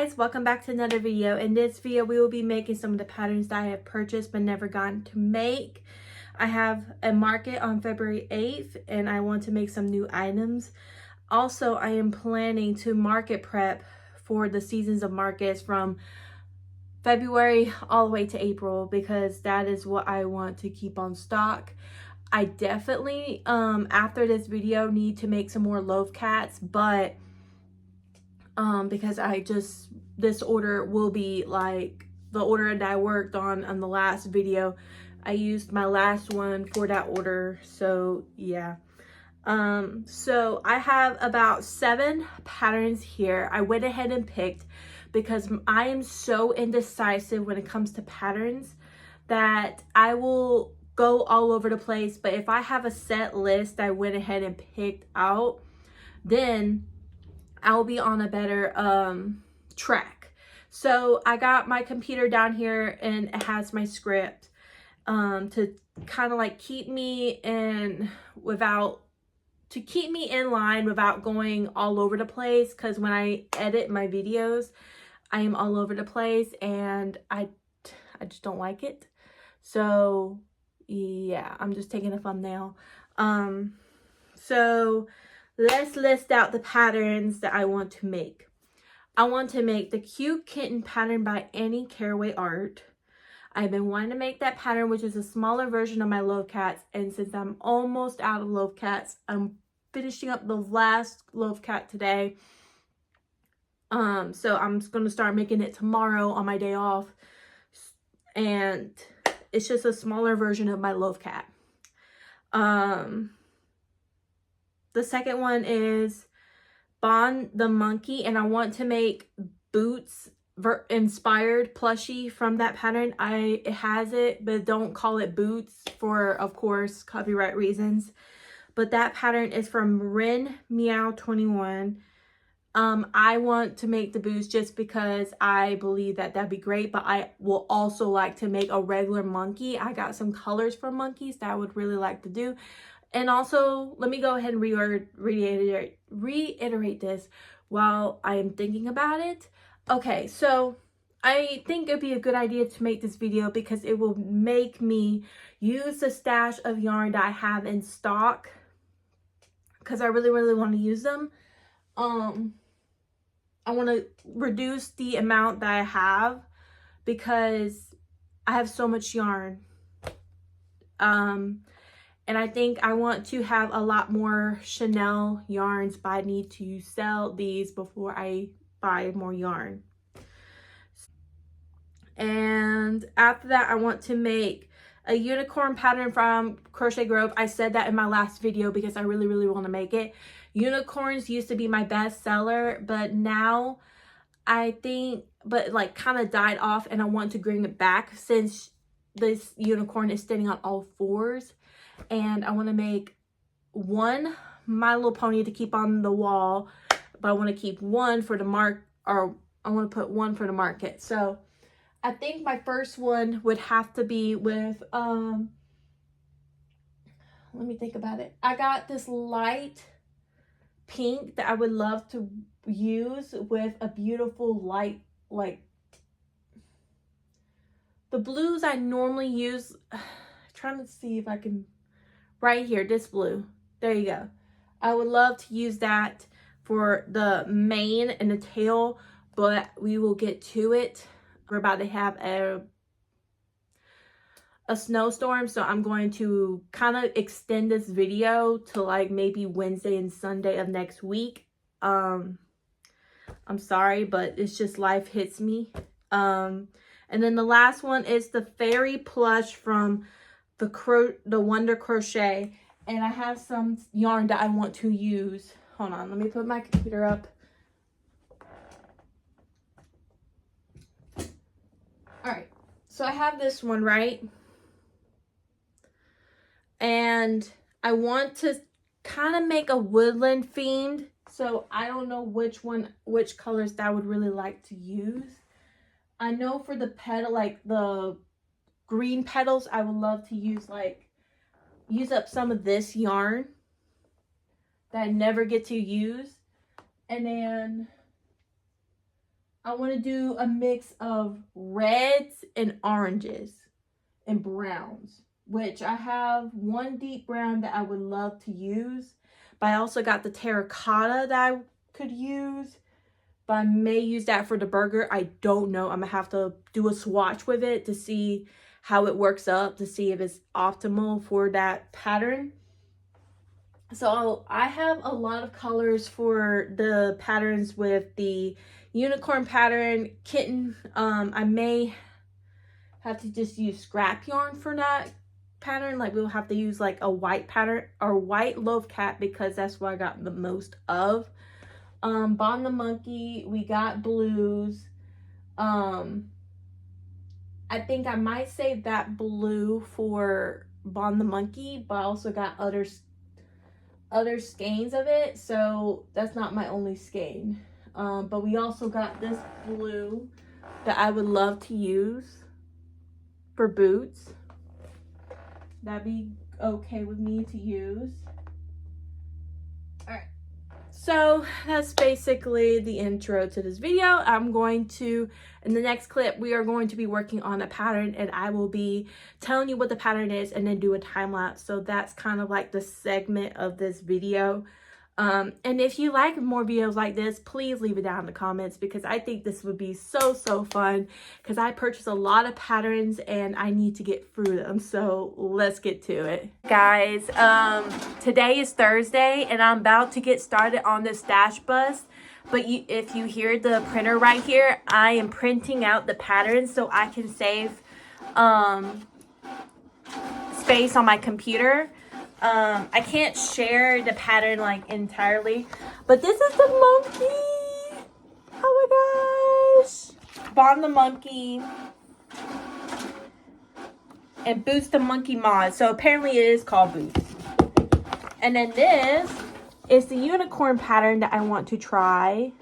guys, welcome back to another video. In this video we will be making some of the patterns that I have purchased but never gotten to make. I have a market on February 8th and I want to make some new items. Also, I am planning to market prep for the seasons of markets from February all the way to April because that is what I want to keep on stock. I definitely after this video need to make some more loaf cats, but because this order will be like the order that I worked on the last video. I used my last one for that order, so yeah. So I have about 7 patterns here. I went ahead and picked because I am so indecisive when it comes to patterns that I will go all over the place. But if I have a set list I went ahead and picked out, then I'll be on a better track. So I got my computer down here and it has my script to kind of like keep me in line without going all over the place, because when I edit my videos I am all over the place and I just don't like it. So yeah, I'm just taking a thumbnail. So let's list out the patterns that I want to make. I want to make the cute kitten pattern by Annie Caraway Art. I've been wanting to make that pattern, which is a smaller version of my loaf cats. And since I'm almost out of loaf cats, I'm finishing up the last loaf cat today. So I'm just going to start making it tomorrow on my day off. And it's just a smaller version of my loaf cat. The second one is Bon the monkey, and I want to make boots inspired plushie from that pattern. It has it, but don't call it boots for, of course, copyright reasons. But that pattern is from Rin Meow 21. I want to make the boots just because I believe that that'd be great, but I will also like to make a regular monkey. I got some colors for monkeys that I would really like to do. And also, let me go ahead and reiterate this while I am thinking about it. Okay, so I think it'd be a good idea to make this video because it will make me use the stash of yarn that I have in stock, because I really want to use them. I want to reduce the amount that I have because I have so much yarn. And I think I want to have a lot more Chanel yarns, but I need to sell these before I buy more yarn. And after that, I want to make a unicorn pattern from Crochet Grove. I said that in my last video because I really want to make it. Unicorns used to be my best seller, but now I think, like kind of died off, and I want to bring it back since this unicorn is standing on all 4s. And I want to make one My Little Pony to keep on the wall, but I want to keep one for the I want to put one for the market. So I think my first one would have to be with, let me think about it. I got this light pink that I would love to use with a beautiful light, like the blues I normally use. Trying to see if I can, right here, this blue. There you go. I would love to use that for the mane and the tail, but we will get to it. We're about to have a snowstorm, so I'm going to kind of extend this video to like maybe Wednesday and Sunday of next week. I'm sorry, but it's just life hits me. And then the last one is the fairy plush from the Wonder Crochet, and I have some yarn that I want to use. Hold on, let me put my computer up. All right, so I have this one, right? And I want to kind of make a woodland themed, so I don't know which colors that I would really like to use. I know for the petal, like the green petals, I would love to use up some of this yarn that I never get to use. And then I want to do a mix of reds and oranges and browns, which I have one deep brown that I would love to use, but I also got the terracotta that I could use, but I may use that for the burger. I don't know. I'm gonna have to do a swatch with it to see how it works up, to see if it's optimal for that pattern. So I have a lot of colors for the patterns with the unicorn pattern, kitten. I may have to just use scrap yarn for that pattern. Like we'll have to use like a white pattern or white loaf cat because that's what I got the most of. Bond the monkey, we got blues. I think I might save that blue for Bond the monkey, but I also got other skeins of it, so that's not my only skein. But we also got this blue that I would love to use for boots. That'd be okay with me to use. All right, so that's basically the intro to this video. I'm going to, in the next clip, we are going to be working on a pattern, and I will be telling you what the pattern is and then do a time lapse. So that's kind of like the segment of this video. And if you like more videos like this, please leave it down in the comments because I think this would be so fun because I purchased a lot of patterns and I need to get through them. So let's get to it. Guys, today is Thursday and I'm about to get started on this stash bus. But if you hear the printer right here, I am printing out the patterns so I can save space on my computer. I can't share the pattern like entirely, but this is the monkey. Oh my gosh. Bond the monkey and Boost the monkey mod. So apparently it is called Boost. And then this is the unicorn pattern that I want to try.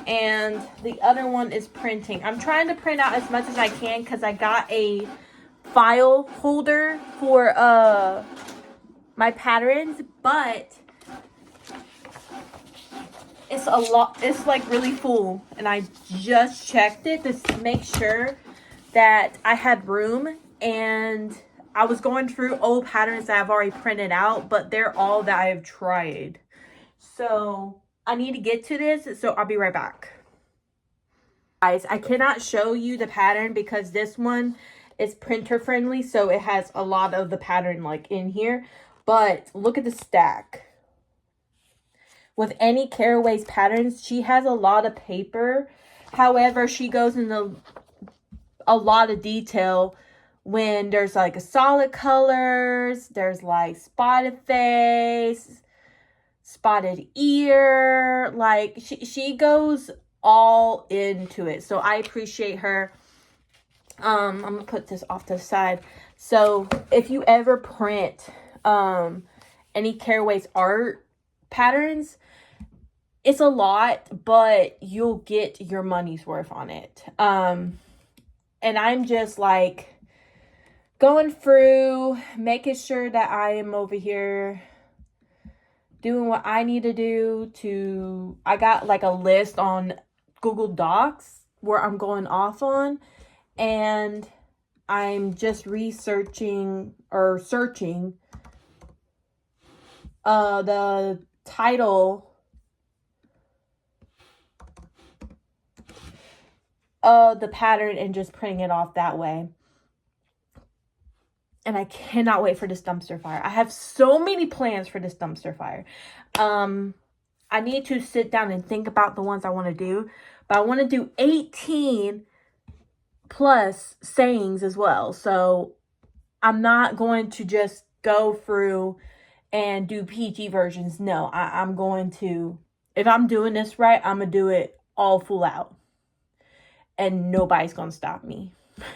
And the other one is printing. I'm trying to print out as much as I can because I got a file holder for my patterns, but it's a lot. It's like really full, and I just checked it to make sure that I had room. And I was going through old patterns that I've already printed out, but they're all that I have tried. So I need to get to this, so I'll be right back. Guys, I cannot show you the pattern because this one is printer friendly, so it has a lot of the pattern like in here. But look at the stack. With any Caraway's patterns, she has a lot of paper. However, she goes into a lot of detail when there's like solid colors, there's like spotted face, spotted ear, like she goes all into it. So I appreciate her. I'm gonna put this off to the side. So if you ever print any Caraway's art patterns, it's a lot, but you'll get your money's worth on it. And I'm just like going through, making sure that I am over here doing what I need to do to, I got like a list on Google Docs where I'm going off on, and I'm just researching or searching the title of the pattern and just printing it off that way. And I cannot wait for this dumpster fire. I have so many plans for this dumpster fire. I need to sit down and think about the ones I want to do. But I want to do 18 plus sayings as well. So I'm not going to just go through and do PG versions. No, I'm going to, if I'm doing this right, I'm going to do it all full out. And nobody's going to stop me.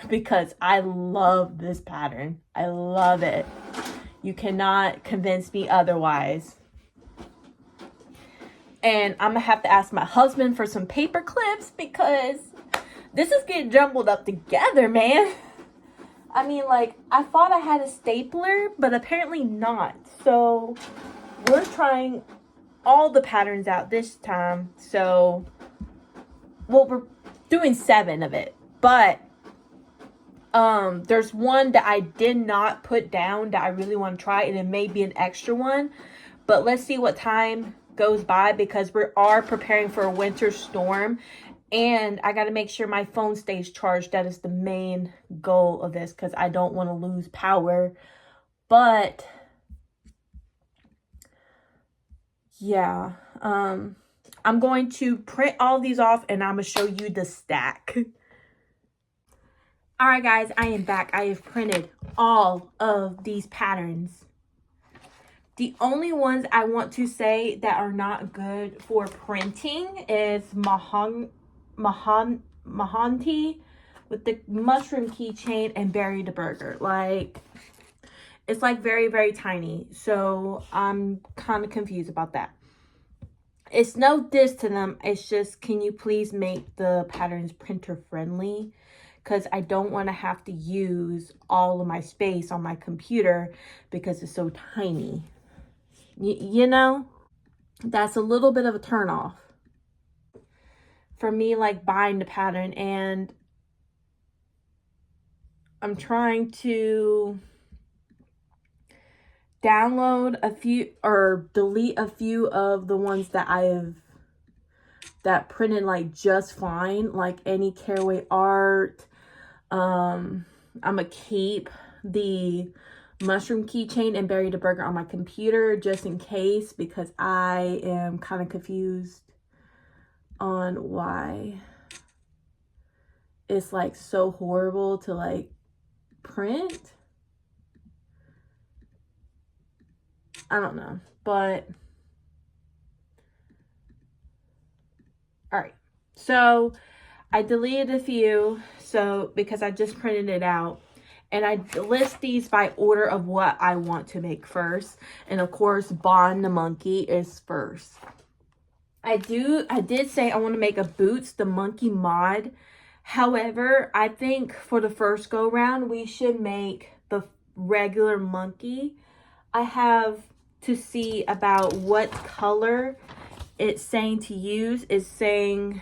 Because I love this pattern. I love it. You cannot convince me otherwise. And I'm going to have to ask my husband for some paper clips because this is getting jumbled up together, man. I mean, like, I thought I had a stapler, but apparently not. So, we're trying all the patterns out this time. So, well, we're doing 7 of it, but there's one that I did not put down that I really want to try, and it may be an extra one, but let's see what time goes by, because we are preparing for a winter storm, and I got to make sure my phone stays charged. That is the main goal of this, because I don't want to lose power. But yeah, I'm going to print all these off, and I'm gonna show you the stack. All right, guys, I am back. I have printed all of these patterns. The only ones I want to say that are not good for printing is Mahanti with the mushroom keychain and Bury the Burger. Like, it's like very, very tiny. So I'm kind of confused about that. It's no diss to them. It's just, can you please make the patterns printer friendly? Because I don't want to have to use all of my space on my computer because it's so tiny. You know, that's a little bit of a turn off for me, like buying the pattern. And I'm trying to download a few or delete a few of the ones that that printed like just fine, like any Caraway Art. I'm gonna keep the mushroom keychain and Bury the Burger on my computer just in case, because I am kind of confused on why it's like so horrible to like print. I don't know, but all right. So I deleted a few, so because I just printed it out, and I list these by order of what I want to make first. And of course, Bond the Monkey is first. I did say I want to make a Boots the Monkey mod. However, I think for the first go round, we should make the regular monkey. I have to see about what color it's saying to use. It's saying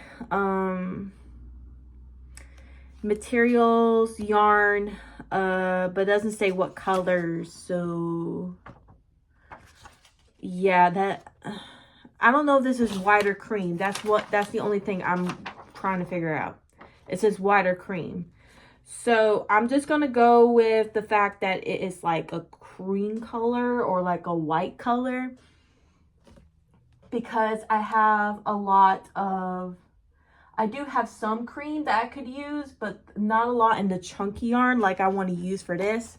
materials, yarn, but it doesn't say what colors. So yeah, that I don't know if this is white or cream. That's the only thing I'm trying to figure out. It says white or cream. So I'm just gonna go with the fact that it is like a cream color or like a white color, because I have a lot of, I do have some cream that I could use, but not a lot in the chunky yarn like I want to use for this.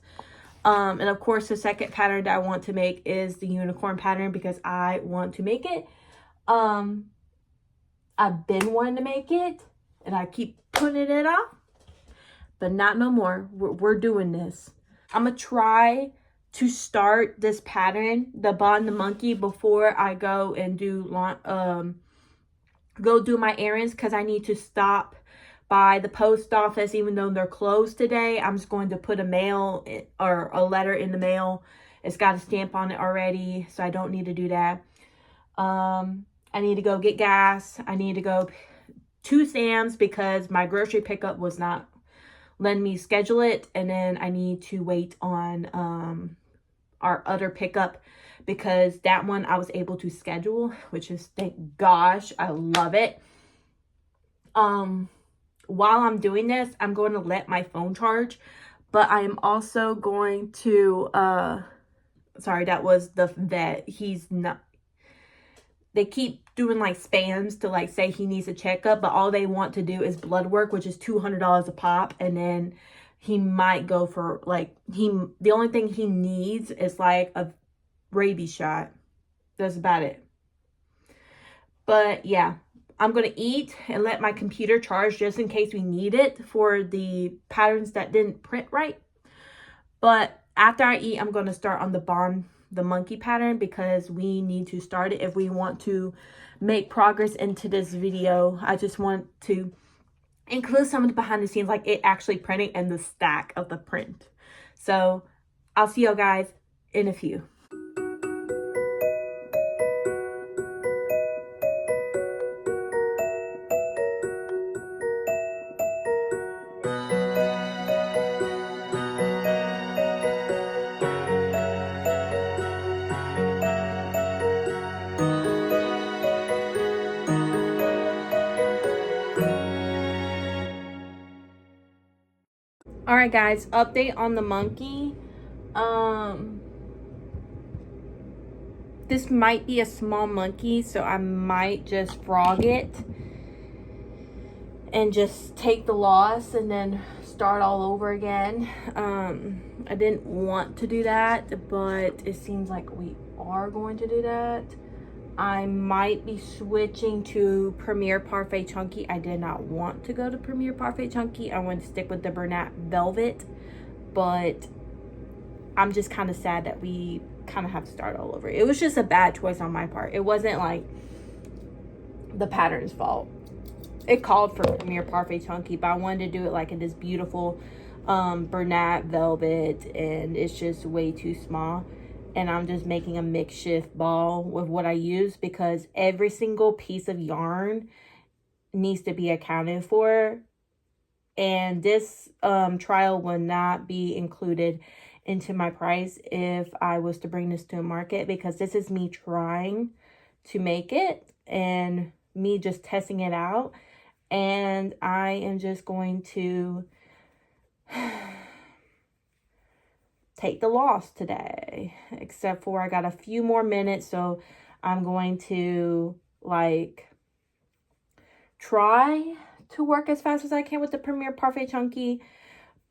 And of course, the second pattern that I want to make is the unicorn pattern, because I want to make it. I've been wanting to make it, and I keep putting it off, but not no more. We're doing this. I'm gonna try to start this pattern, the Bond the Monkey, before I go and do my errands, because I need to stop by the post office even though they're closed today. I'm just going to put a mail or a letter in the mail. It's got a stamp on it already, so I don't need to do that. I need to go get gas. I need to go to Sam's because my grocery pickup was not letting me schedule it, and then I need to wait on our other pickup, because that one I was able to schedule, which is, thank gosh, I love it. While I'm doing this, I'm going to let my phone charge, but I am also going to, sorry, that was the vet. He's not, they keep doing like spams to like say he needs a checkup, but all they want to do is blood work, which is $200 a pop, and then he might go for like, the only thing he needs is like a rabies shot. That's about it. But yeah, I'm going to eat and let my computer charge just in case we need it for the patterns that didn't print right. But after I eat, I'm going to start on the Bond the Monkey pattern, because we need to start it if we want to make progress into this video. I just want to include some of the behind the scenes, like it actually printing and the stack of the print. So I'll see y'all guys in a few. All right, guys, update on the monkey. This might be a small monkey, so I might just frog it and just take the loss and then start all over again. I didn't want to do that, but it seems like we are going to do that. I might be switching to Premier Parfait Chunky. I did not want to go to Premier Parfait Chunky. I wanted to stick with the Bernat Velvet, but I'm just kind of sad that we kind of have to start all over. It was just a bad choice on my part. It wasn't like the pattern's fault. It called for Premier Parfait Chunky, but I wanted to do it like in this beautiful Bernat Velvet, and it's just way too small. And I'm just making a makeshift ball with what I use, because every single piece of yarn needs to be accounted for. And this trial will not be included into my price if I was to bring this to a market, because this is me trying to make it and me just testing it out. And I am just going to take the loss today, except for I got a few more minutes, so I'm going to like try to work as fast as I can with the Premier Parfait Chunky.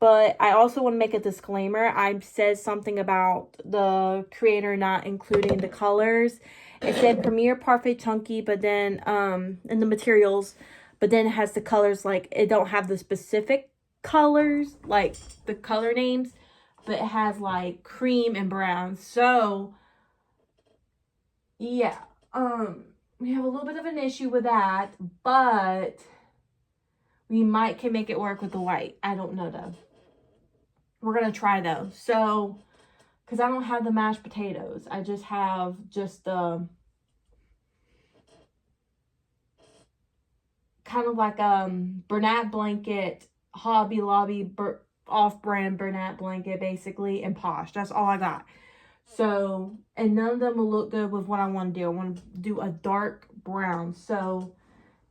But I also want to make a disclaimer. I said something about the creator not including the colors. It said Premier Parfait Chunky, but then in the materials, but then it has the colors, like it don't have the specific colors, like the color names, but it has like cream and brown. So yeah, we have a little bit of an issue with that, but we might can make it work with the white. I don't know though. We're gonna try though. So, because I don't have the mashed potatoes, I just have just the kind of like Bernat blanket, Hobby Lobby off-brand Bernat blanket basically, and Posh. That's all I got. So, and none of them will look good with what I want to do. I want to do a dark brown. So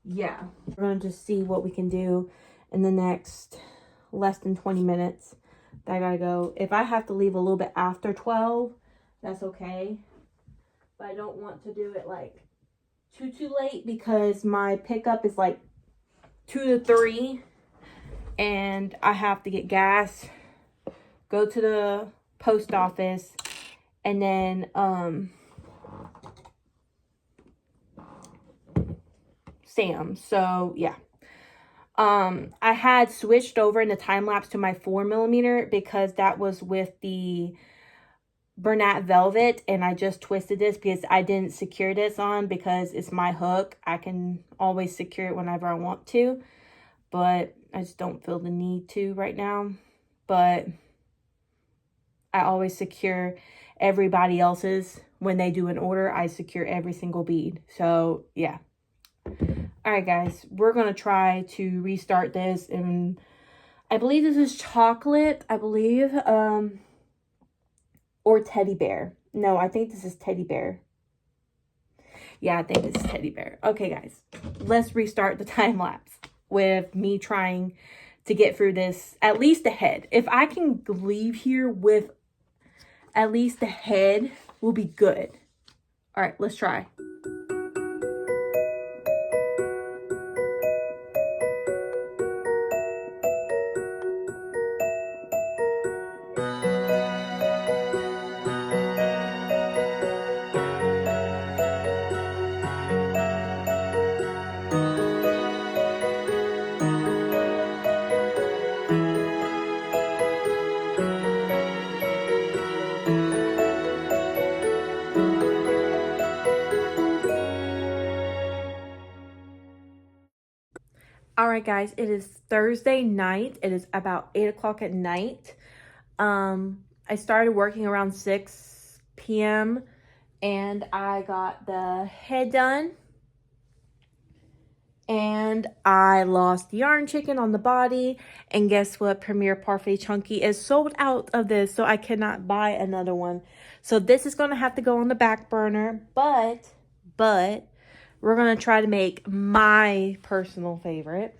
yeah, we're gonna just see what we can do in the next less than 20 minutes. I gotta go. If I have to leave a little bit after 12, that's okay, but I don't want to do it like too late, because my pickup is like 2 to 3 and I have to get gas, go to the post office, and then Sam. So yeah, I had switched over in the time lapse to my 4mm because that was with the Bernat Velvet, and I just twisted this because I didn't secure this on, because it's my hook. I can always secure it whenever I want to, but I just don't feel the need to right now. But I always secure everybody else's when they do an order. I secure every single bead. So yeah. All right, guys, we're going to try to restart this. And I believe this is chocolate, I believe, or teddy bear. No, I think this is teddy bear. Yeah, I think this is teddy bear. Okay, guys, let's restart the time lapse with me trying to get through this, at least the head. If I can leave here with at least the head, will be good. All right, let's try. All right, guys, it is Thursday night. It is about 8 o'clock at night. I started working around 6 p.m. and I got the head done. And I lost the yarn chicken on the body. And guess what? Premier Parfait Chunky is sold out of this, so I cannot buy another one. So this is going to have to go on the back burner. But we're going to try to make my personal favorite,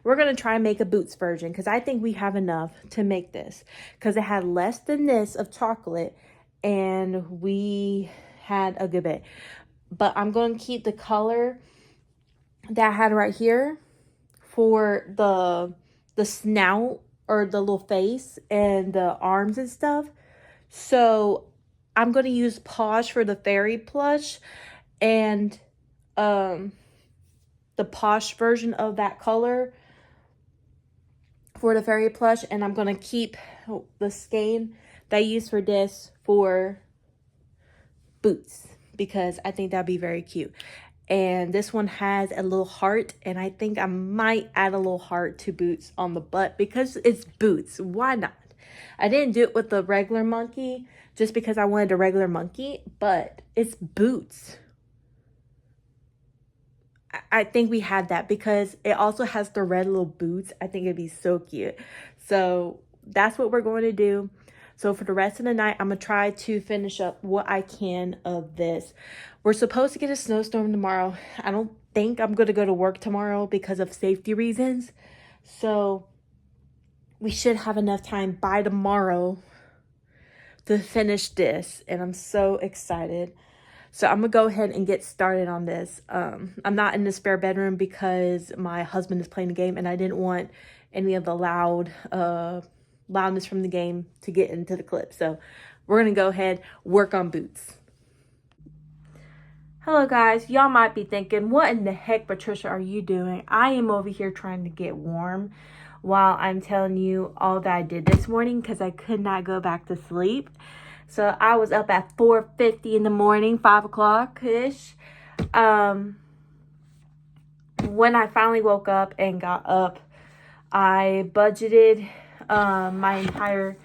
we're going to try and make a boots version because I think we have enough to make this, because it had less than this of chocolate and we had a good bit. But I'm going to keep the color that I had right here for the snout or the little face and the arms and stuff. So I'm going to use Posh for the fairy plush and the Posh version of that color for the fairy plush, and I'm going to keep the skein that I use for this for boots because I think that'd be very cute. And this one has a little heart, and I think I might add a little heart to boots on the butt because it's boots. Why not? I didn't do it with the regular monkey just because I wanted a regular monkey, but it's boots. I think we had that because it also has the red little boots. I think it'd be so cute. So that's what we're going to do. So for the rest of the night, I'm going to try to finish up what I can of this. We're supposed to get a snowstorm tomorrow. I don't think I'm going to go to work tomorrow because of safety reasons. So we should have enough time by tomorrow to finish this. And I'm so excited. So I'm going to go ahead and get started on this. I'm not in the spare bedroom because my husband is playing the game and I didn't want any of the loudness from the game to get into the clip. So we're going to go ahead, work on boots. Hello guys, y'all might be thinking, what in the heck, Patricia, are you doing? I am over here trying to get warm while I'm telling you all that I did this morning because I could not go back to sleep. So I was up at 4:50 in the morning, 5 o'clock-ish. When I finally woke up and got up, I budgeted my entire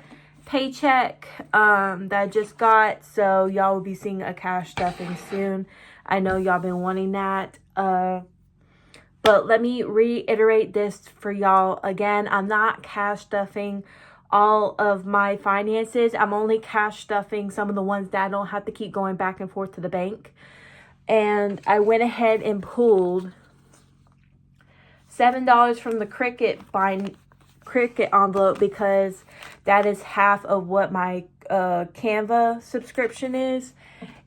paycheck that I just got. So y'all will be seeing a cash stuffing soon. I know y'all been wanting that. But let me reiterate this for y'all again. I'm not cash stuffing all of my finances. I'm only cash stuffing some of the ones that I don't have to keep going back and forth to the bank. And I went ahead and pulled $7 from the Cricut envelope because that is half of what my Canva subscription is.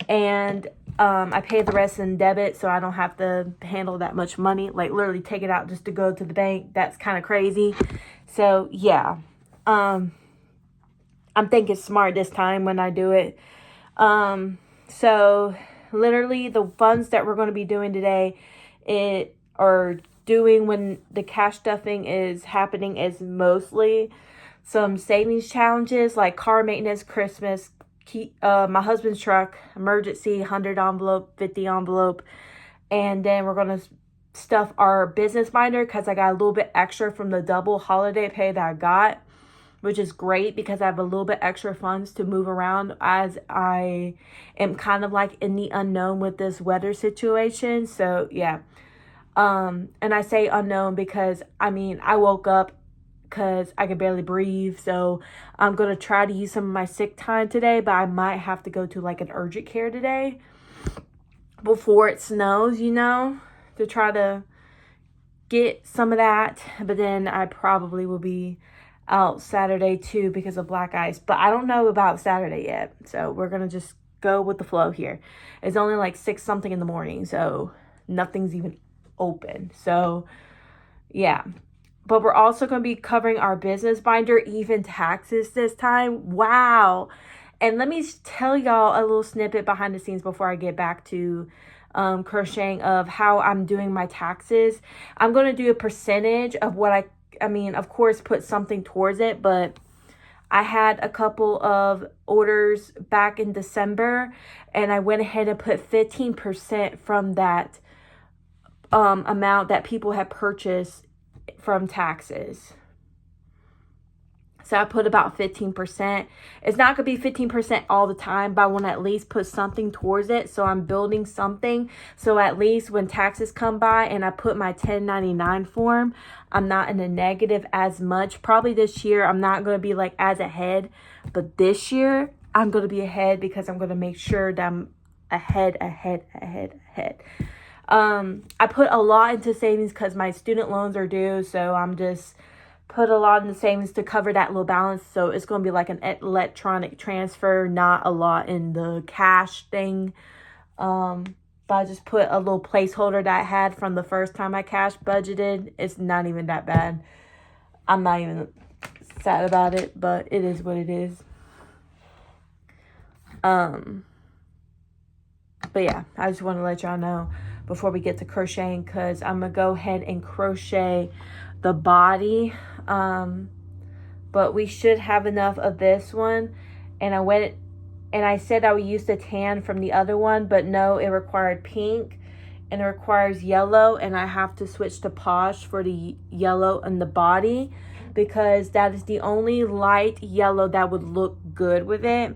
And I pay the rest in debit, so I don't have to handle that much money. Like, literally take it out just to go to the bank. That's kind of crazy. So, yeah. I'm thinking smart this time when I do it. So, literally, the funds that we're going to be doing today, doing when the cash stuffing is happening, is mostly some savings challenges like car maintenance, Christmas, my husband's truck, emergency, 100 envelope, 50 envelope, and then we're going to stuff our business binder because I got a little bit extra from the double holiday pay that I got, which is great because I have a little bit extra funds to move around as I am kind of like in the unknown with this weather situation. So yeah. And I say unknown because I woke up because I could barely breathe. So I'm going to try to use some of my sick time today, but I might have to go to like an urgent care today before it snows, to try to get some of that. But then I probably will be out Saturday too because of black ice. But I don't know about Saturday yet. So we're going to just go with the flow here. It's only like 6 something in the morning. So nothing's even open. So yeah. But we're also going to be covering our business binder, even taxes this time. Wow. And let me tell y'all a little snippet behind the scenes before I get back to crocheting of how I'm doing my taxes. I'm going to do a percentage of what of course, put something towards it. But I had a couple of orders back in December, and I went ahead and put 15% from that amount that people had purchased from taxes. So I put about 15%. It's not going to be 15% all the time, but I want to at least put something towards it. So I'm building something. So at least when taxes come by and I put my 1099 form, I'm not in the negative as much. Probably this year, I'm not going to be like as ahead. But this year, I'm going to be ahead because I'm going to make sure that I'm ahead. I put a lot into savings because my student loans are due, so I'm just put a lot in the savings to cover that little balance. So it's going to be like an electronic transfer, not a lot in the cash thing. But I just put a little placeholder that I had from the first time I cash budgeted. It's not even that bad. I'm not even sad about it, but it is what it is. But yeah, I just want to let y'all know before we get to crocheting, because I'm going to go ahead and crochet the body. But we should have enough of this one. And I went and I said I would use the tan from the other one, but no, it required pink and it requires yellow, and I have to switch to Posh for the yellow in the body because that is the only light yellow that would look good with it,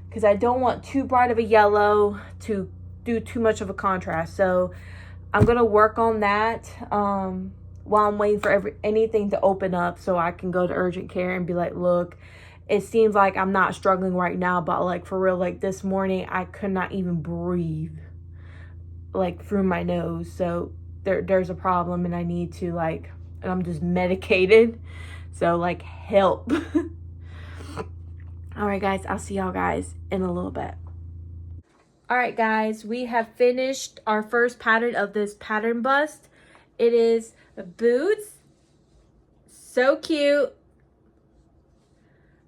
because I don't want too bright of a yellow to do too much of a contrast. So I'm going to work on that while I'm waiting for anything to open up so I can go to urgent care and be like, look, it seems like I'm not struggling right now, but like for real, like this morning I could not even breathe like through my nose. So there's a problem and I need to like, and I'm just medicated. So like help. All right, guys, I'll see y'all guys in a little bit. All right, guys, we have finished our first pattern of this pattern bust. It is boots. So cute.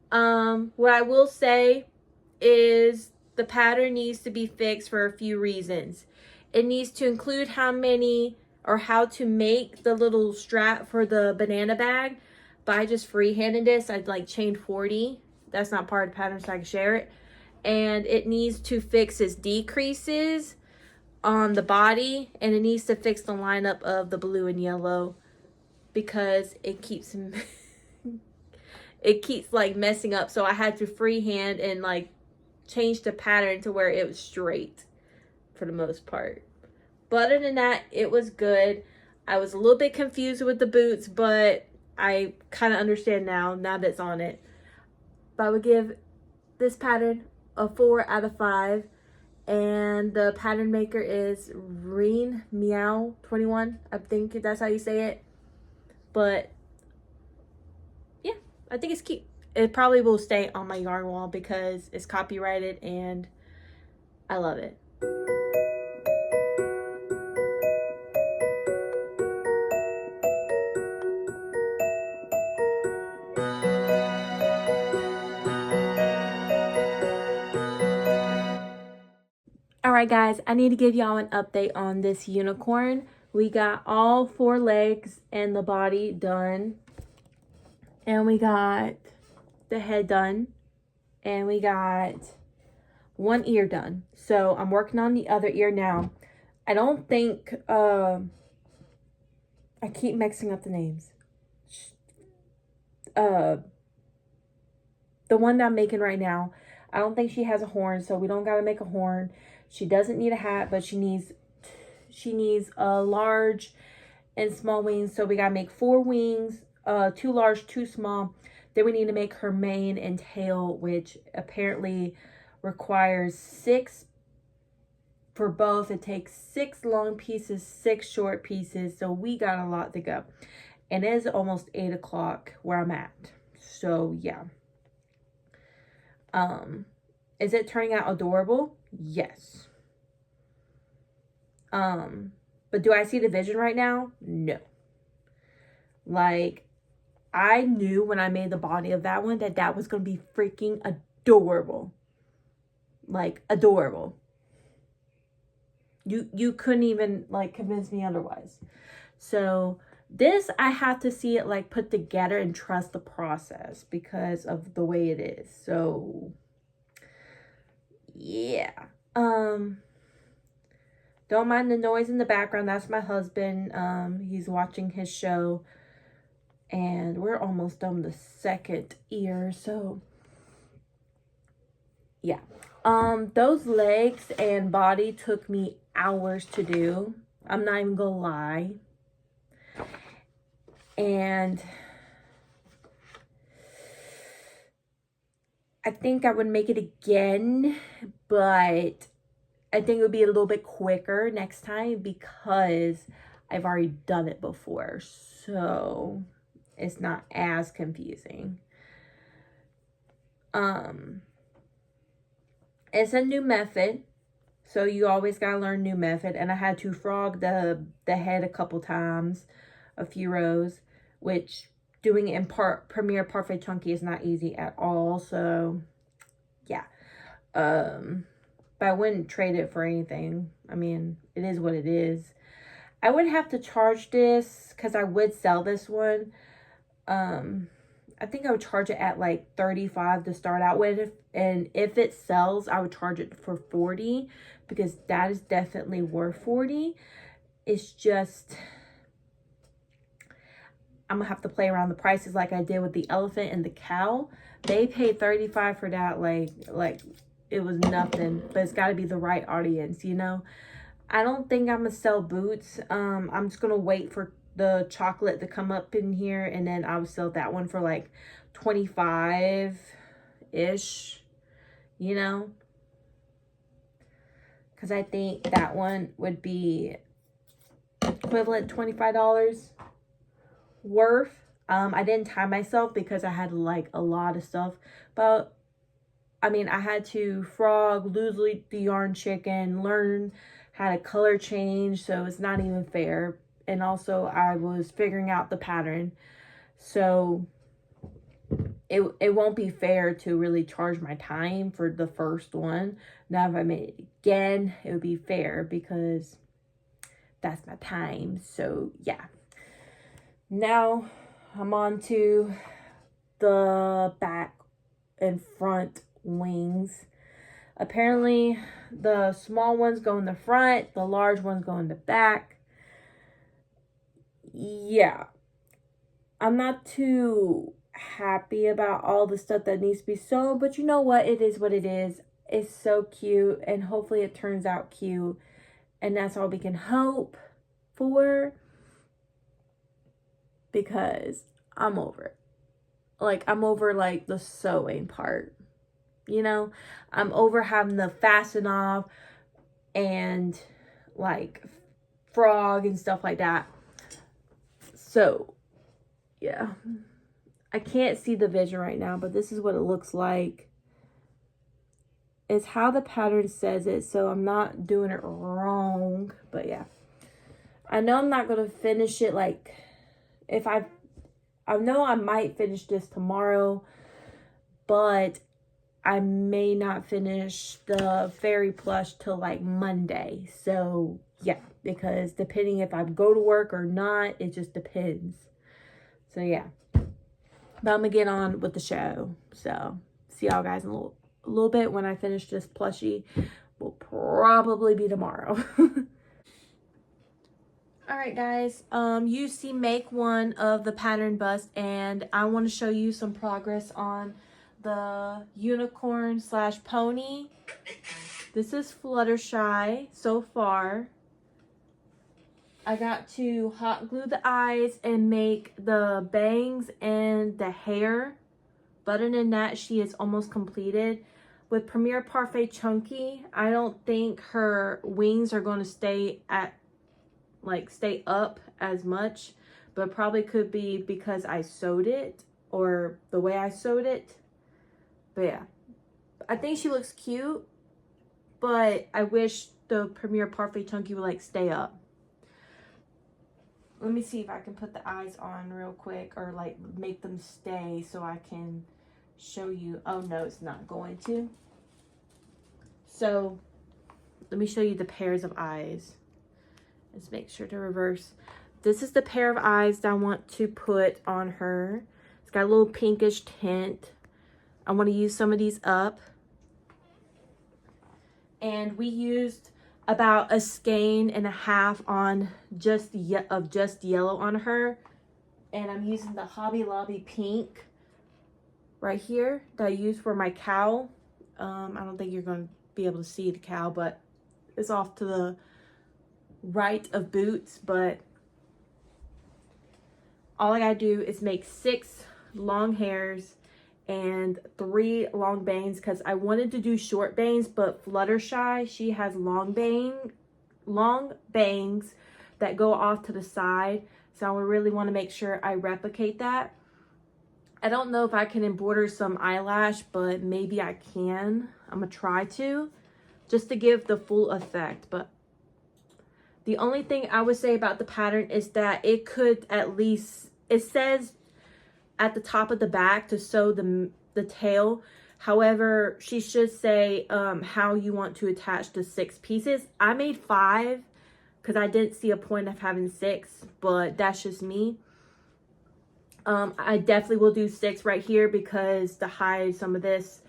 What I will say is the pattern needs to be fixed for a few reasons. It needs to include how many or how to make the little strap for the banana bag, but I just freehanded this. I'd like chain 40. That's not part of the pattern, so I can share it. And it needs to fix its decreases on the body, and it needs to fix the lineup of the blue and yellow because it keeps it keeps like messing up. So I had to freehand and like change the pattern to where it was straight for the most part. But other than that, it was good. I was a little bit confused with the boots, but I kind of understand now that it's on it. But I would give this pattern a 4 out of 5. And the pattern maker is Reen Meow 21. I think that's how you say it. But yeah, I think it's cute. It probably will stay on my yarn wall because it's copyrighted and I love it. Alright guys, I need to give y'all an update on this unicorn. We got all 4 legs and the body done. And we got the head done. And we got 1 ear done. So I'm working on the other ear now. I don't think, I keep mixing up the names. The one that I'm making right now, I don't think she has a horn, so we don't gotta make a horn. She doesn't need a hat, but she needs a large and small wings. So we gotta make 4 wings, 2 large, 2 small. Then we need to make her mane and tail, which apparently requires 6 for both. It takes 6 long pieces, 6 short pieces. So we got a lot to go. And it is almost 8 o'clock where I'm at. So yeah. Is it turning out adorable? Yes. But do I see the vision right now? No. Like, I knew when I made the body of that one that was going to be freaking adorable. Like, adorable. You couldn't even, like, convince me otherwise. So, this, I have to see it, like, put together and trust the process because of the way it is. So, yeah. Don't mind the noise in the background. That's my husband. He's watching his show. And we're almost done the second ear. So, yeah. Those legs and body took me hours to do. I'm not even gonna lie. And I think I would make it again, but I think it would be a little bit quicker next time because I've already done it before. So it's not as confusing. It's a new method. So you always gotta learn new method. And I had to frog the head a couple times, a few rows, which doing it in Premier Parfait Chunky is not easy at all. So yeah. But I wouldn't trade it for anything. I mean, it is what it is. I would have to charge this because I would sell this one. I think I would charge it at like $35 to start out with. And if it sells, I would charge it for $40 because that is definitely worth $40. It's just, I'm gonna have to play around the prices like I did with the elephant and the cow. They paid $35 for that like it was nothing, but it's got to be the right audience, you know. I don't think I'm gonna sell boots. I'm just gonna wait for the chocolate to come up in here, and then I'll sell that one for like 25-ish, you know, because I think that one would be equivalent $25 worth. I didn't time myself because I had like a lot of stuff, but I mean, I had to frog, lose the yarn chicken, learn how to color change, so it's not even fair. And also I was figuring out the pattern, so it won't be fair to really charge my time for the first one. Now if I made it again, it would be fair because that's my time. So yeah, now I'm on to the back and front wings. Apparently the small ones go in the front, the large ones go in the back. Yeah, I'm not too happy about all the stuff that needs to be sewn, but you know what, it is what it is. It's so cute, and hopefully it turns out cute, and that's all we can hope for, because I'm over it. Like, I'm over like the sewing part, you know. I'm over having to fasten off and like frog and stuff like that. So yeah, I can't see the vision right now, but this is what it looks like. It's how the pattern says it, so I'm not doing it wrong. But yeah, I know I'm not going to finish it. Like, if I know I might finish this tomorrow, but I may not finish the fairy plush till like Monday. So yeah, because depending if I go to work or not, it just depends. So yeah, but I'm gonna get on with the show. So see y'all guys in a little bit when I finish this plushie. Will probably be tomorrow. All right, guys, you see make one of the pattern bust, and I want to show you some progress on the unicorn / pony. This is Fluttershy so far. I got to hot glue the eyes and make the bangs and the hair. But other than that, she is almost completed. With Premier Parfait Chunky, I don't think her wings are going to stay up as much, but probably could be because I sewed it or the way I sewed it. But yeah, I think she looks cute, but I wish the Premier Parfait Chunky would like stay up. Let me see if I can put the eyes on real quick, or like make them stay so I can show you. Oh no, it's not going to. So let me show you the pairs of eyes. Let's make sure to reverse. This is the pair of eyes that I want to put on her. It's got a little pinkish tint. I want to use some of these up. And we used about a skein and a half on just yellow on her. And I'm using the Hobby Lobby pink right here that I used for my cow. I don't think you're going to be able to see the cow, but it's off to the right of Boots. But all I gotta do is make 6 long hairs and 3 long bangs because I wanted to do short bangs, but Fluttershy, she has long bangs that go off to the side. So I really want to make sure I replicate that. I don't know if I can embroider some eyelash, but maybe I can. I'm gonna try to, just to give the full effect. But the only thing I would say about the pattern is that it could at least, it says at the top of the back to sew the tail. However, she should say how you want to attach the 6 pieces. I made 5 because I didn't see a point of having 6, but that's just me. I definitely will do 6 right here because to hide some of this,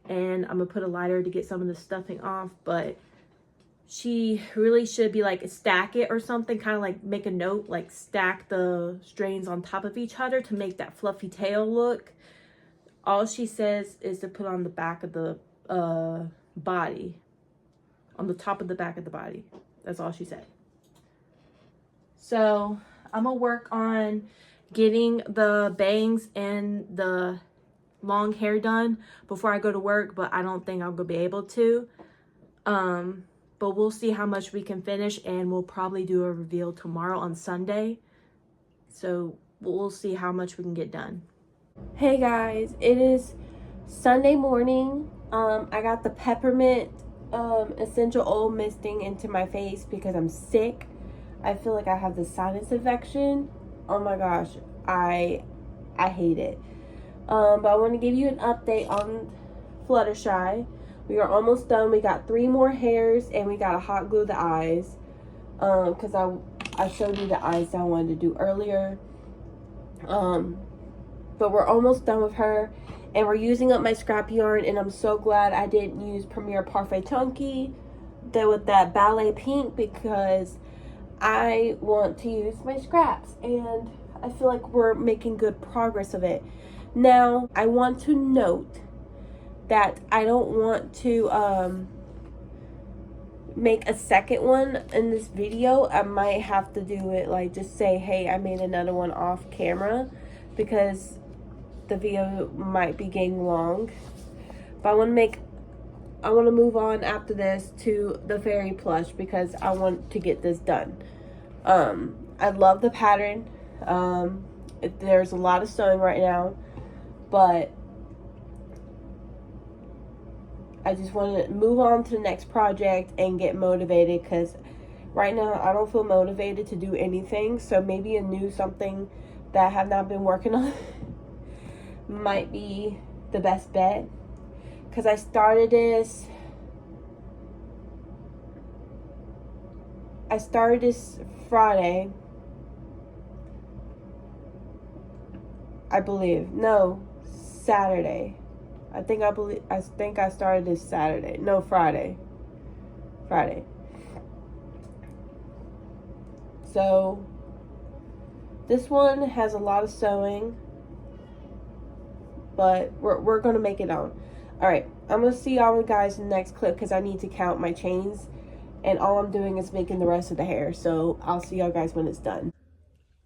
and I'm gonna put a lighter to get some of the stuffing off. But she really should be like stack it or something, kind of like make a note, like stack the strands on top of each other to make that fluffy tail look. All she says is to put on the back of the body, on the top of the back of the body. That's all she said. So I'm gonna work on getting the bangs and the long hair done before I go to work, but I don't think I'm gonna be able to. But we'll see how much we can finish, and we'll probably do a reveal tomorrow on Sunday. So we'll see how much we can get done. Hey guys, it is Sunday morning. I got the peppermint essential oil misting into my face because I'm sick. I feel like I have the sinus infection. Oh my gosh, I hate it. But I want to give you an update on Fluttershy. We are almost done. We got 3 more hairs, and we got to hot glue the eyes. Because I showed you the eyes that I wanted to do earlier. But we're almost done with her, and we're using up my scrap yarn, and I'm so glad I didn't use Premier Parfait Chunky with that ballet pink because I want to use my scraps, and I feel like we're making good progress of it. Now, I want to note that I don't want to make a second one in this video. I might have to do it like just say, hey, I made another one off camera because the video might be getting long. But I want to move on after this to the fairy plush because I want to get this done. I love the pattern. There's a lot of sewing right now, but I just want to move on to the next project and get motivated because right now I don't feel motivated to do anything. So maybe a new something that I have not been working on might be the best bet, because I started this Friday, I believe. No, Saturday. I think I started this Saturday. No, Friday. So this one has a lot of sewing, but we're gonna make it on. All right, I'm gonna see y'all guys in the next clip because I need to count my chains, and all I'm doing is making the rest of the hair. So I'll see y'all guys when it's done.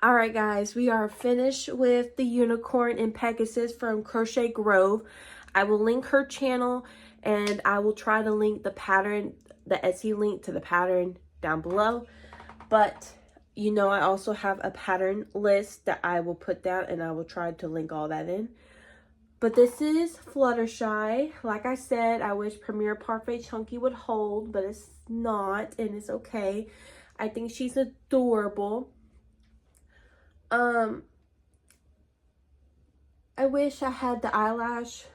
All right, guys, we are finished with the unicorn and Pegasus from Crochet Grove. I will link her channel, and I will try to link the pattern, the Etsy link to the pattern down below. But you know, I also have a pattern list that I will put down, and I will try to link all that in. But this is Fluttershy. Like I said, I wish Premier Parfait Chunky would hold, but it's not, and it's okay. I think she's adorable. I wish I had the eyelash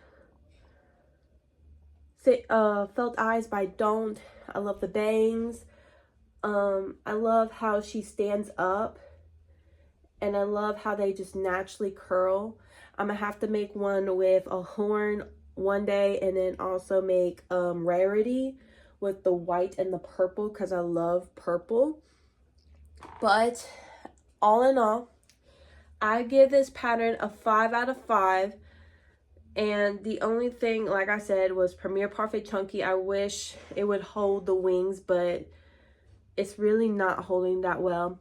felt eyes, but I don't. I love the bangs. I love how she stands up, and I love how they just naturally curl. I'm gonna have to make one with a horn one day, and then also make Rarity with the white and the purple because I love purple. But all in all, I give this pattern a 5 out of 5. And the only thing, like I said, was Premier Parfait Chunky. I wish it would hold the wings, but it's really not holding that well.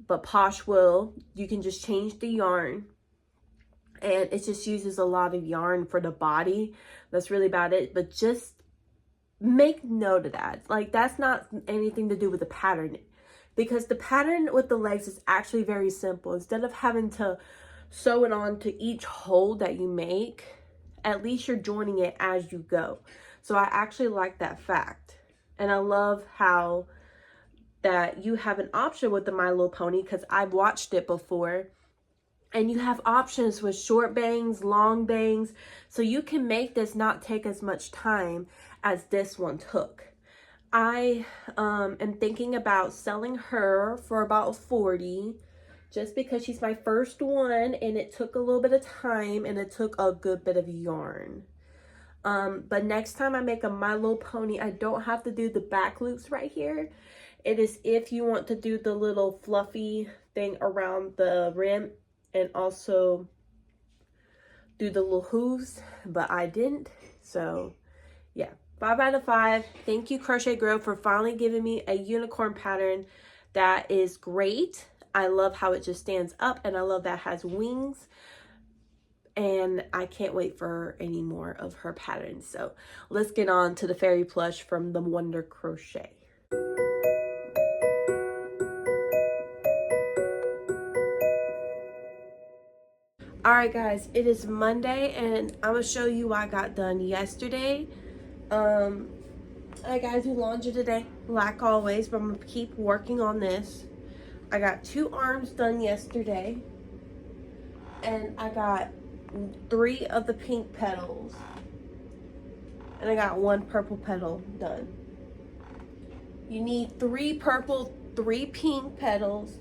But Posh will. You can just change the yarn. and it just uses a lot of yarn for the body. That's really about it. But just make note of that. Like, that's not anything to do with the pattern, because the pattern with the legs is actually very simple. Instead of having to sew it on to each hole that you make, at least you're joining it as you go. So I actually like that fact. And I love how that you have an option with the My Little Pony, because I've watched it before. And you have options with short bangs, long bangs. So you can make this not take as much time as this one took. I am thinking about selling her for about $40, just because she's my first one and it took a little bit of time and it took a good bit of yarn. But next time I make a My Little Pony, I don't have to do the back loops right here. It is if you want to do the little fluffy thing around the rim and also do the little hooves, but I didn't. So yeah, 5 out of 5. Thank you, Crochet Girl, for finally giving me a unicorn pattern that is great. I love how it just stands up, and I love that it has wings. And I can't wait for any more of her patterns. So let's get on to the fairy plush from the Wonder Crochet. Alright guys, it is Monday and I'm going to show you what I got done yesterday. I got to do laundry today, like always, but I'm going to keep working on this. I got 2 arms done yesterday, and I got 3 of the pink petals, and I got 1 purple petal done. You need 3 purple, 3 pink petals,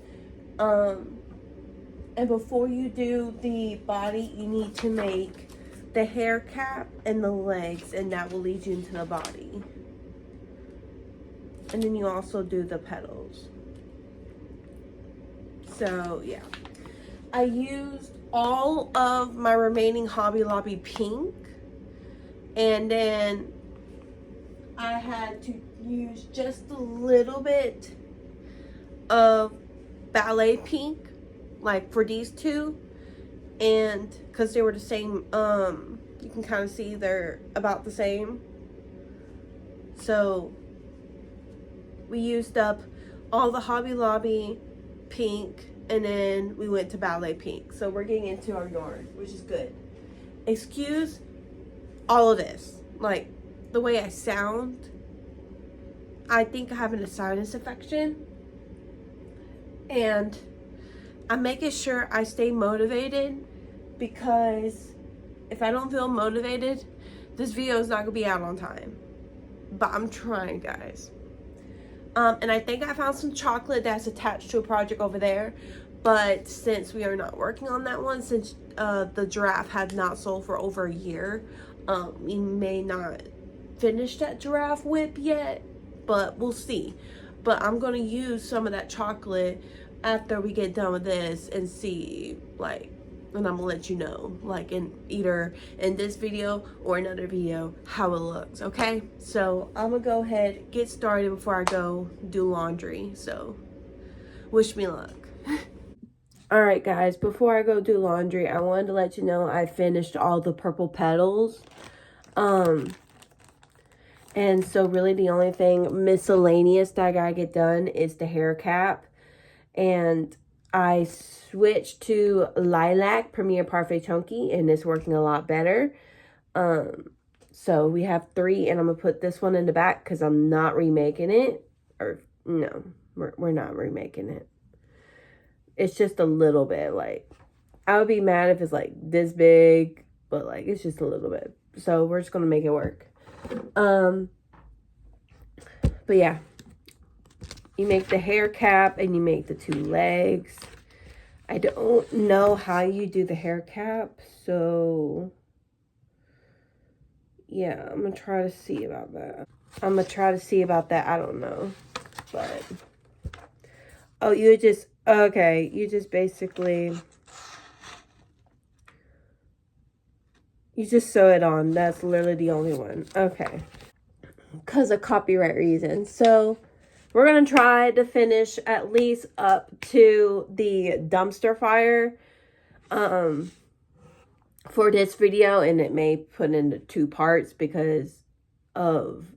and before you do the body, you need to make the hair cap and the legs, and that will lead you into the body. And then you also do the petals. So yeah, I used all of my remaining Hobby Lobby pink, and then I had to use just a little bit of ballet pink, like for these 2, and because they were the same, you can kind of see they're about the same. So we used up all the Hobby Lobby pink, and then we went to ballet pink. So we're getting into our yarn, which is good. Excuse all of this, like the way I sound. I think I have a sinus infection, and I'm making sure I stay motivated, because if I don't feel motivated, this video is not gonna be out on time. But I'm trying, guys. And I think I found some chocolate that's attached to a project over there, but since we are not working on that one, since the giraffe had not sold for over a year, we may not finish that giraffe whip yet, but we'll see. But I'm gonna use some of that chocolate after we get done with this and see, like, and I'm gonna let you know, like, in either in this video or another video, how it looks. Okay, so I'm gonna go ahead, get started before I go do laundry. So wish me luck. All right guys, before I go do laundry, I wanted to let you know I finished all the purple petals. And so really the only thing miscellaneous that I gotta get done is the hair cap. And I switched to Lilac Premier Parfait Chunky, and it's working a lot better. So we have 3, and I'm going to put this one in the back because I'm not remaking it. Or, no, we're not remaking it. It's just a little bit, like, I would be mad if it's, like, this big, but, like, it's just a little bit. So we're just going to make it work. But, yeah. You make the hair cap, and you make the 2 legs. I don't know how you do the hair cap, so yeah, I'm gonna try to see about that. I don't know, but oh, you just, okay, you just basically, you just sew it on. That's literally the only one. Okay, because of copyright reasons. So we're going to try to finish at least up to the dumpster fire. for this video, and it may put into 2 parts because of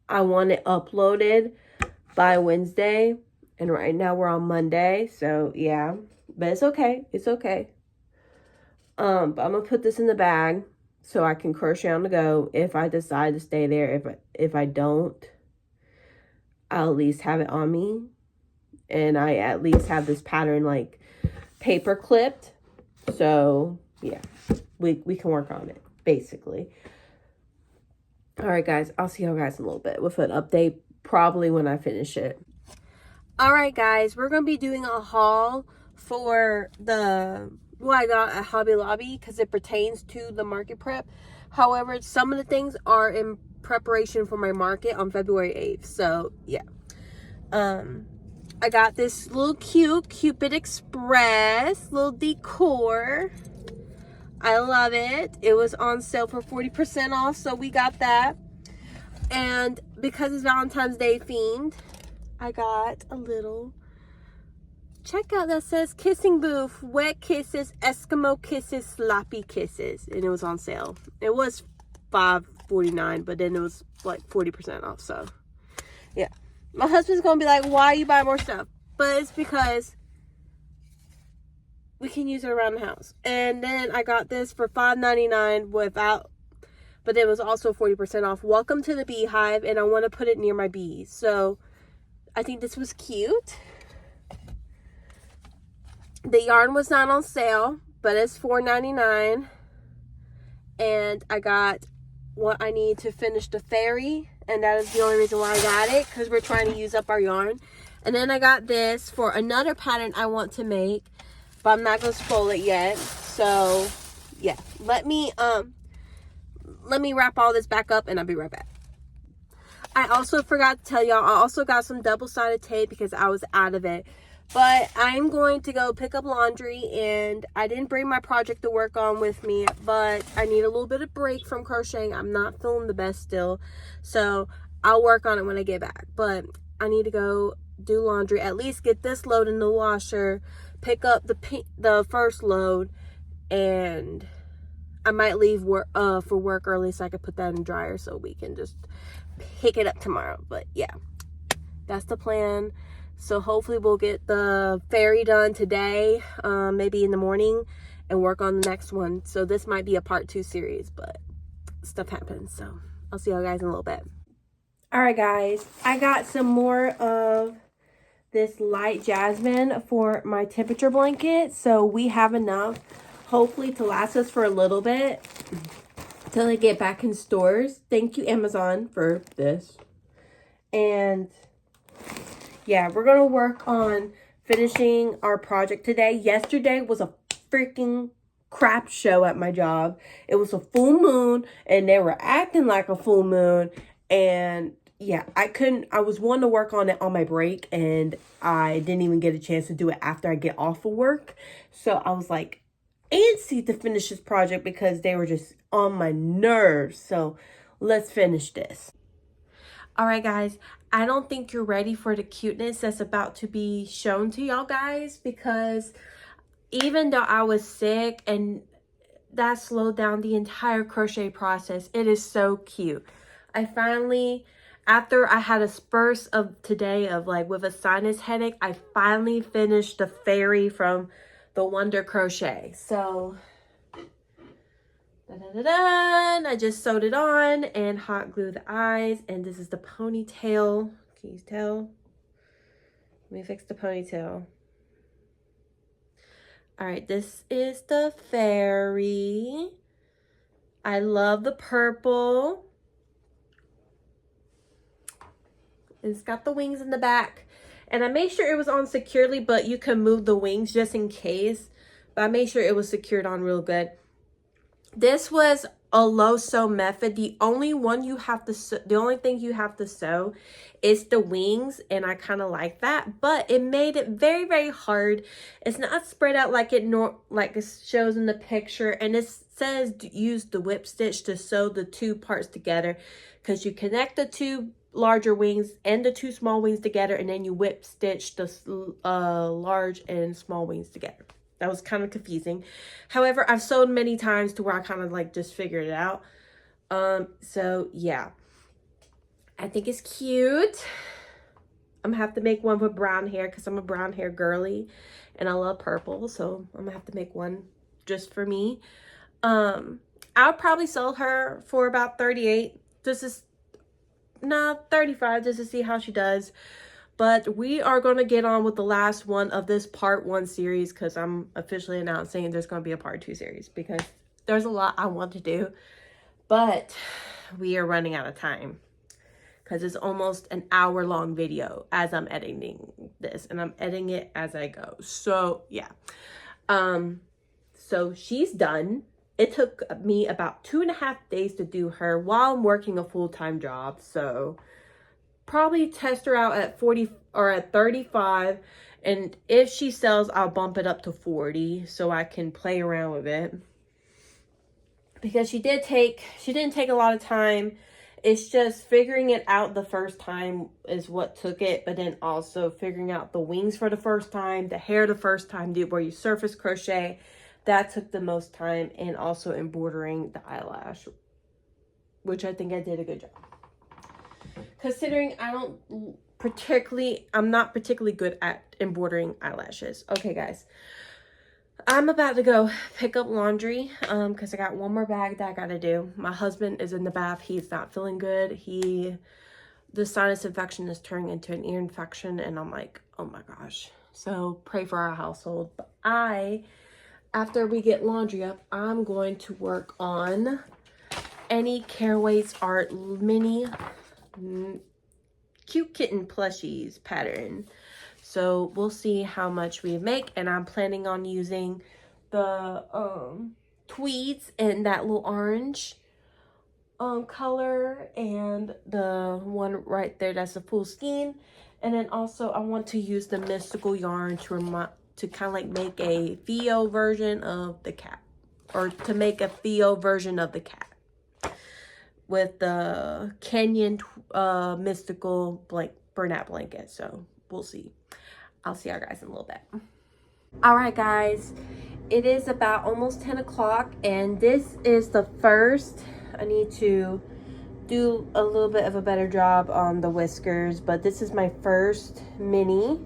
I want it uploaded by Wednesday, and right now we're on Monday, so yeah, but it's okay, it's okay. But I'm gonna put this in the bag so I can crochet on the go if I decide to stay there. If I don't, I'll at least have it on me, and I at least have this pattern like paper clipped, so yeah, we can work on it basically. All right, guys, I'll see you guys in a little bit with an update, probably when I finish it. All right, guys, we're going to be doing a haul for what I got at Hobby Lobby because it pertains to the market prep. However, some of the things are in preparation for my market on February 8th. So, yeah. I got this little cute Cupid Express little decor. I love it. It was on sale for 40% off, so we got that. And because it's Valentine's Day themed, I got a little checkout that says kissing booth, wet kisses, Eskimo kisses, sloppy kisses, and it was on sale. It was $5.49, but then it was like 40% off. So yeah, my husband's gonna be like, why you buy more stuff? But it's because we can use it around the house. And then I got this for $5.99 without, but it was also 40% off. Welcome to the beehive, and I want to put it near my bees. So I think this was cute. The yarn was not on sale, but it's $4.99. And I got what I need to finish the fairy, and that is the only reason why I got it, because we're trying to use up our yarn. And then I got this for another pattern I want to make, but I'm not going to spoil it yet. So yeah, let me wrap all this back up and I'll be right back. I also forgot to tell y'all, I also got some double-sided tape because I was out of it. But I'm going to go pick up laundry, and I didn't bring my project to work on with me, but I need a little bit of break from crocheting. I'm not feeling the best still, so I'll work on it when I get back. But I need to go do laundry, at least get this load in the washer, pick up the first load, and I might leave work for work early so I can put that in the dryer so we can just pick it up tomorrow. But yeah, that's the plan. So hopefully we'll get the fairy done today, maybe in the morning, and work on the next one. So this might be a part 2 series, but stuff happens. So I'll see y'all guys in a little bit. All right, guys, I got some more of this light jasmine for my temperature blanket. So we have enough, hopefully, to last us for a little bit till I get back in stores. Thank you, Amazon, for this. And yeah, we're going to work on finishing our project today. Yesterday was a freaking crap show at my job. It was a full moon, and they were acting like a full moon. And yeah, I was wanting to work on it on my break, and I didn't even get a chance to do it after I get off of work. So I was like antsy to finish this project because they were just on my nerves. So let's finish this. All right, guys, I don't think you're ready for the cuteness that's about to be shown to y'all guys, because even though I was sick and that slowed down the entire crochet process, it is so cute. I finally, after I had a spurt of today of like with a sinus headache, I finally finished the fairy from the Wonder Crochet. So I just sewed it on and hot glued the eyes, and this is the ponytail. Can you tell? Let me fix the ponytail. All right, this is the fairy. I love the purple. It's got the wings in the back, and I made sure it was on securely, but you can move the wings just in case. But I made sure it was secured on real good. This was a low sew method. The only thing you have to sew is the wings, and I kind of like that, but it made it very, very hard. It's not spread out like it shows in the picture, and it says use the whip stitch to sew the 2 parts together, because you connect the 2 larger wings and the 2 small wings together, and then you whip stitch the large and small wings together. That was kind of confusing. However, I've sewed many times to where I kind of like just figured it out. So yeah, I think it's cute. I'm gonna have to make one with brown hair because I'm a brown hair girly and I love purple. So I'm gonna have to make one just for me. I'll probably sell her for about 38. This is, no, 35, just to see how she does. But we are going to get on with the last one of this part 1 series, because I'm officially announcing there's going to be a part 2 series because there's a lot I want to do. But we are running out of time because it's almost an hour-long video as I'm editing this, and I'm editing it as I go. So yeah. So she's done. It took me about 2.5 days to do her while I'm working a full-time job. So probably test her out at 40 or at 35. And if she sells, I'll bump it up to 40 so I can play around with it. Because she didn't take a lot of time. It's just figuring it out the first time is what took it. But then also figuring out the wings for the first time, the hair the first time, where you surface crochet. That took the most time, and also embroidering the eyelash, which I think I did a good job. Considering I'm not particularly good at embroidering eyelashes. Okay, guys. I'm about to go pick up laundry because I got one more bag that I got to do. My husband is in the bath. He's not feeling good. The sinus infection is turning into an ear infection, and I'm like, oh my gosh. So pray for our household. But after we get laundry up, I'm going to work on any Caraway's Art mini cute kitten plushies pattern. So we'll see how much we make, and I'm planning on using the tweeds in that little orange color, and the one right there that's a full skein. And then also I want to use the mystical yarn to kind of like make a Theo version of the cat, or to make a Theo version of the cat with the Canyon mystical burnout blanket. So we'll see. I'll see you guys in a little bit. All right, guys, it is about almost 10 o'clock, and this is the first. I need to do a little bit of a better job on the whiskers, but this is my first mini.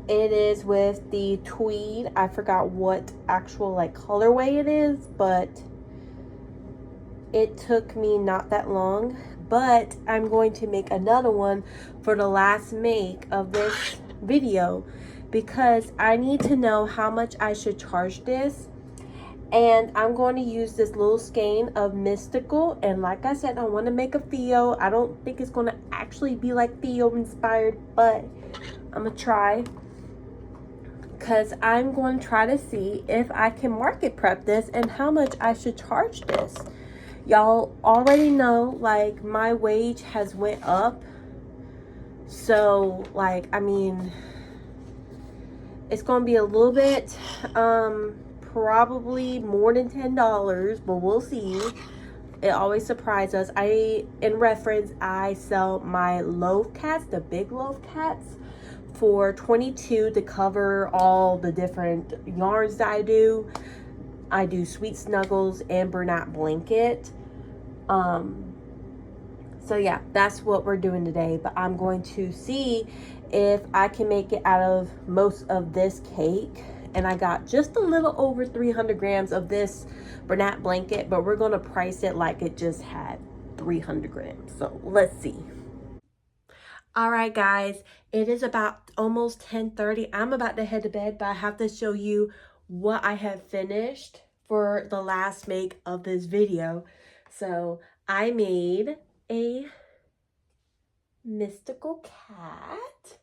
It is with the tweed. I forgot what actual colorway it is, but it took me not that long. But I'm going to make another one for the last make of this video because I need to know how much I should charge this. And I'm going to use this little skein of mystical, and like I said, I want to make a Theo. I don't think it's going to actually be like Theo inspired, but I'm gonna try. Because I'm going to try to see if I can market prep this and how much I should charge this. Y'all already know, my wage has went up. So, I mean, it's going to be a little bit, probably more than $10, but we'll see. It always surprises us. In reference, I sell my loaf cats, the big loaf cats, for $22 to cover all the different yarns that I do. I do Sweet Snuggles and Burnout Blanket. So yeah, that's what we're doing today. But I'm going to see if I can make it out of most of this cake. And I got just a little over 300 grams of this Burnout Blanket, but we're going to price it like it just had 300 grams. So let's see. All right, guys, it is about almost 10:30. I'm about to head to bed, but I have to show you what I have finished for the last make of this video. So I made a mystical cat.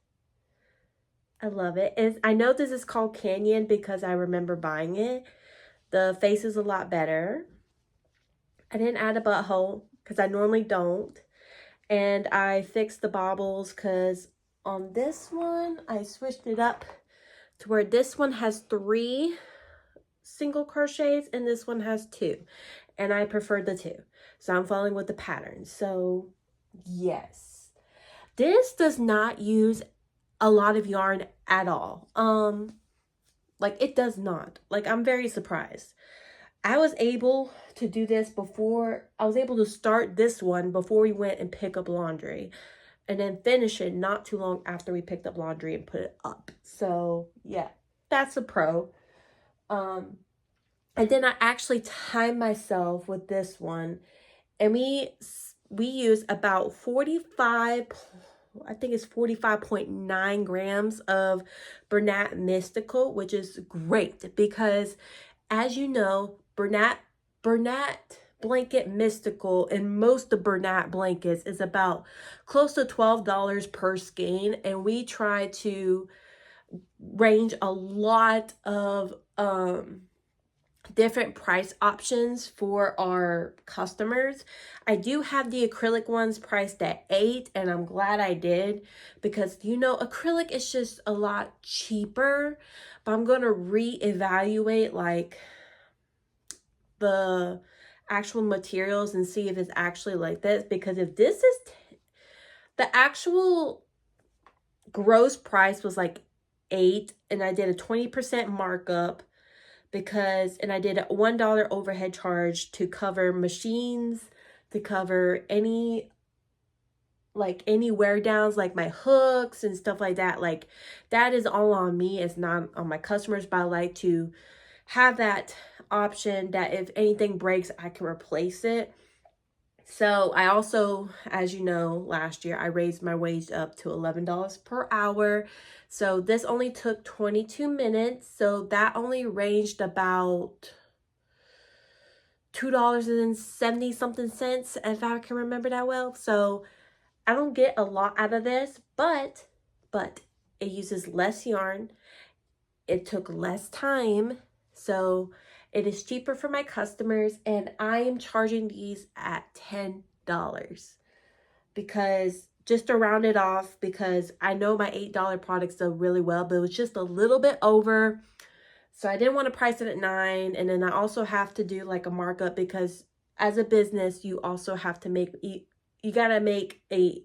I love it. I know this is called Canyon because I remember buying it. The face is a lot better. I didn't add a butthole because I normally don't. And I fixed the bobbles because on this one, I switched it up to where this one has 3 single crochets and this one has 2. And I prefer the 2. So I'm following with the pattern. So yes, this does not use a lot of yarn at all. Like it does not. Like I'm very surprised. I was able to do this before, I was able to start this one before we went and pick up laundry, and then finish it not too long after we picked up laundry and put it up. So yeah, that's a pro. And then I actually timed myself with this one, and we use about 45, I think it's 45.9 grams of Bernat Mystical, which is great because, as you know, Bernat blanket Mystical and most of Bernat blankets is about close to $12 per skein, and we try to range a lot of different price options for our customers. I do have the acrylic ones priced at $8, and I'm glad I did because, you know, acrylic is just a lot cheaper, but I'm going to reevaluate like the actual materials and see if it's actually like this, because if this is the actual gross price was like $8, and I did a 20% markup because, and I did a $1 overhead charge to cover machines, to cover any wear downs, like my hooks and stuff like that. Like that is all on me. It's not on my customers, but I like to have that option that if anything breaks, I can replace it. So I also, as you know, last year I raised my wage up to $11 per hour. So this only took 22 minutes. So that only ranged about $2.70 something cents, if I can remember that well. So I don't get a lot out of this, but it uses less yarn. It took less time. So it is cheaper for my customers, and I am charging these at $10 because, just to round it off, because I know my $8 products do really well, but it was just a little bit over. So I didn't want to price it at $9. And then I also have to do like a markup because as a business, you also have to make, you got to make a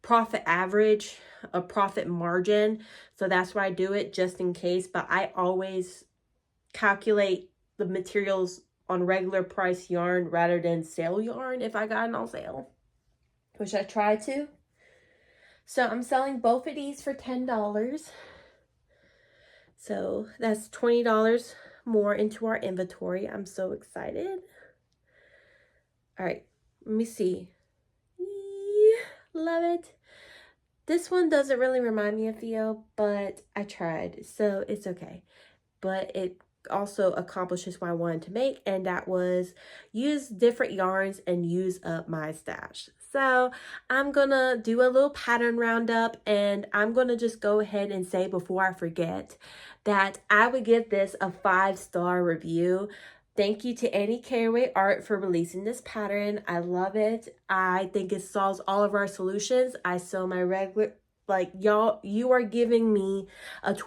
profit average, a profit margin. So that's why I do it, just in case. But I always calculate the materials on regular price yarn rather than sale yarn if I got it on sale, which I try to. So I'm selling both of these for $10. So that's $20 more into our inventory. I'm so excited. All right, let me see. Love it. This one doesn't really remind me of Theo, but I tried, so it's okay. But it also accomplishes what I wanted to make, and that was use different yarns and use up my stash. So I'm gonna do a little pattern roundup, and I'm gonna just go ahead and say before I forget that I would give this a 5-star review. Thank you to Annie Caraway Art for releasing this pattern. I love it. I think it solves all of our solutions. I sew my regular, like y'all, you are giving me a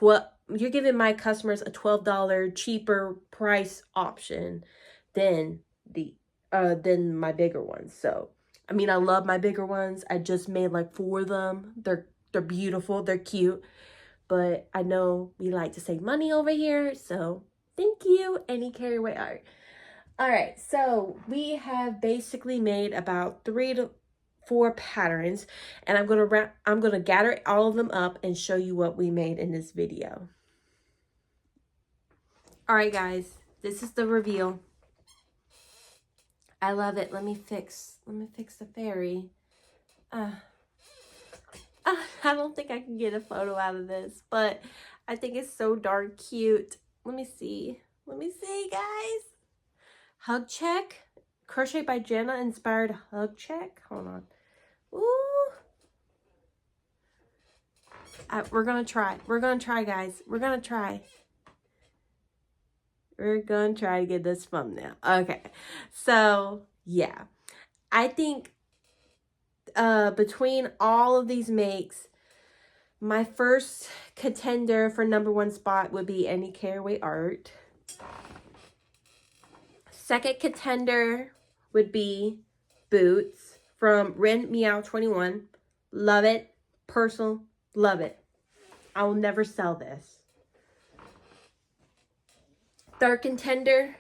you're giving my customers a $12 cheaper price option than than my bigger ones. So I mean, I love my bigger ones. I just made like 4 of them. They're beautiful, they're cute, but I know we like to save money over here, so thank you, Annie Caraway Art. All right, so we have basically made about 3 to 4 patterns, and I'm gonna gather all of them up and show you what we made in this video. All right, guys, this is the reveal. I love it. Let me fix the fairy. I don't think I can get a photo out of this, but I think it's so darn cute. Let me see, guys. Hug check, Crochet by Jenna inspired hug check. Hold on. Ooh. We're gonna try, guys. We're gonna try to get this thumbnail. Okay, so yeah, I think between all of these makes, my first contender for #1 spot would be Annie Caraway Art. Second contender would be Boots from Ren Meow 21. Love it. Personal, love it. I will never sell this. Third contender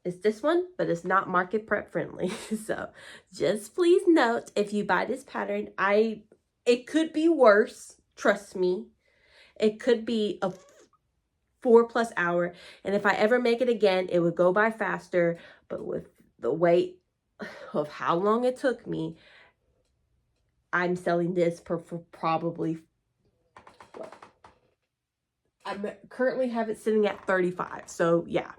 is this one, but it's not market prep friendly. So just please note, if you buy this pattern, it could be worse. Trust me. It could be a 4+ hour. And if I ever make it again, it would go by faster. But with the wait of how long it took me, I'm selling this for probably, what? I currently have it sitting at 35. So yeah.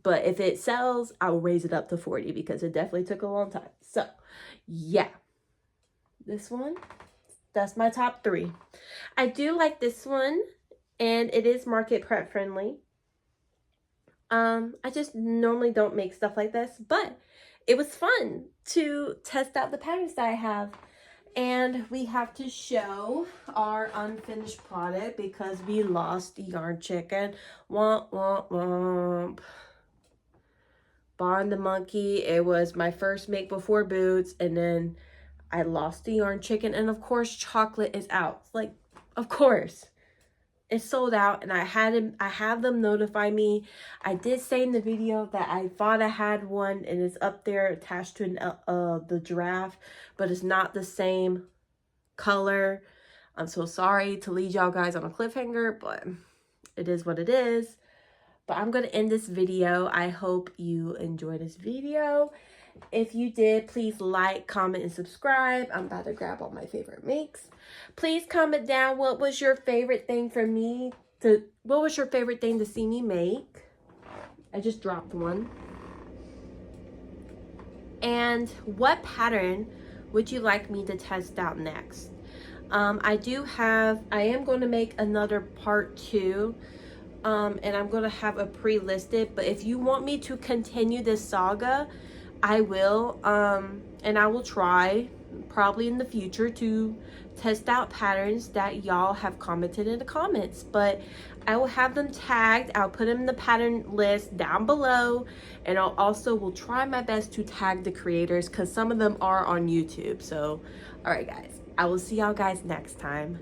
But if it sells, I'll raise it up to 40 because it definitely took a long time. So yeah, this one, that's my top 3. I do like this one, and it is market prep friendly. I just normally don't make stuff like this, but it was fun to test out the patterns that I have. And we have to show our unfinished product because we lost the yarn chicken. Womp, womp, womp. Barn the monkey. It was my first make before boots, and then I lost the yarn chicken. And of course, chocolate is out. Like, of course. It's sold out, and I have them notify me. I did say in the video that I thought I had one, and it's up there attached to the giraffe, but it's not the same color. I'm so sorry to lead y'all guys on a cliffhanger, but it is what it is. But I'm going to end this video. I hope you enjoyed this video. If you did, please like, comment, and subscribe. I'm about to grab all my favorite makes. Please comment down what was your favorite thing what was your favorite thing to see me make. I just dropped one. And what pattern would you like me to test out next? I am going to make another part 2. And I'm going to have a pre-listed, but if you want me to continue this saga, I will, and I will try probably in the future to test out patterns that y'all have commented in the comments. But I will have them tagged. I'll put them in the pattern list down below, and I'll also will try my best to tag the creators because some of them are on YouTube. So all right guys, I will see y'all guys next time.